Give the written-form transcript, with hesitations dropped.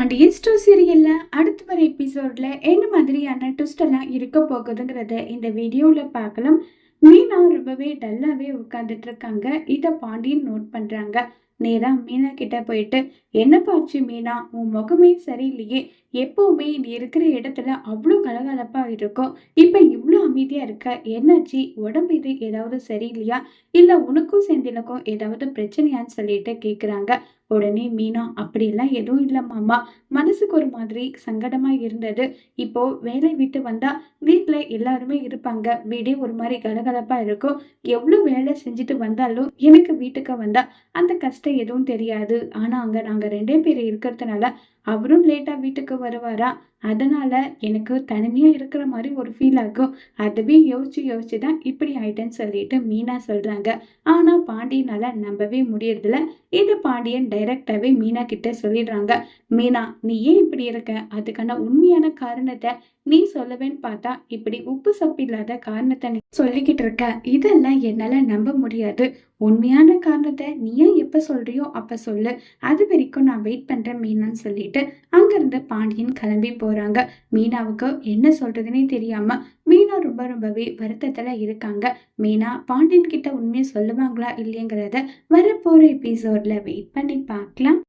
Pandian store சீரியல்ல அடுத்து வர எபிசோட்ல என்ன மாதிரியான ட்விஸ்ட் எல்லாம் இருக்க போகுதுங்கிறத இந்த வீடியோல பார்க்கலாம். மீனா ரொம்பவே டல்லாவே உட்கார்ந்துட்டு இருக்காங்க. இத பாண்டியன் நோட் பண்றாங்க. நேரா மீனா கிட்ட போயிட்டு, என்னப்பா ஆச்சு மீனா, உன் முகமே சரியில்லையே, எப்பவுமே நீ இருக்கிற இடத்துல அவ்வளோ கலகலப்பா இருக்கும், இப்ப இவ்வளோ அமைதியா இருக்க, என்னாச்சு, உடம்பு இது ஏதாவது சரியில்லையா, இல்ல உனக்கும் செந்திலுக்கும் ஏதாவது பிரச்சனையான்னு சொல்லிட்டு கேக்குறாங்க. உடனே மீனா, அப்படியெல்லாம் எதுவும் இல்ல மாமா, மனசுக்கு ஒரு மாதிரி சங்கடமா இருந்தது. இப்போ வேலை விட்டு வந்தா வீட்ல எல்லாருமே இருப்பாங்க, வீடே ஒரு மாதிரி கலகலப்பா இருக்கும். எவ்வளவு வேலை செஞ்சுட்டு வந்தாலும் எனக்கு வீட்டுக்கு வந்தா அந்த கஷ்டம் எதுவும் தெரியாது. ஆனா அங்க நாங்க 2 பேர் இருக்கிறதுனால அவரும் லேட்டா வீட்டுக்கு வருவாரா, அதனால எனக்கு தனிமையா இருக்கிற மாதிரி ஒரு ஃபீல் ஆகும். அதுவே யோசிச்சு யோசிச்சு தான் இப்படி ஆயிட்டேன்னு சொல்லிட்டு மீனா சொல்றாங்க. ஆனா பாண்டியனால நம்பவே முடியறதில்ல. இது பாண்டியன் டைரக்டாவே மீனா கிட்ட சொல்லிடுறாங்க. மீனா, நீ ஏன் இப்படி இருக்க, அதுக்கான உண்மையான காரணத்தை நீ சொல்லவேன்னு பார்த்தா இப்படி உப்பு சப்பு இல்லாத காரணத்தை நீ சொல்லிக்கிட்டு இருக்க, இதெல்லாம் என்னால நம்ப முடியாது. உண்மையான காரணத்தை நீ ஏன் எப்ப சொல்றியோ அப்ப சொல்லு, அது வரைக்கும் நான் வெயிட் பண்றேன் மீனான்னு சொல்லிட்டு அங்கிருந்து பாண்டியன் கிளம்பி போறாங்க. மீனாவுக்கு என்ன சொல்றதுன்னே தெரியாம மீனா ரொம்பவே வருத்தத்துல இருக்காங்க. மீனா பாண்டியன் கிட்ட உண்மையை சொல்லுவாங்களா இல்லையங்கிறத வரப்போற எபிசோட்ல வெயிட் பண்ணி பார்க்கலாம்.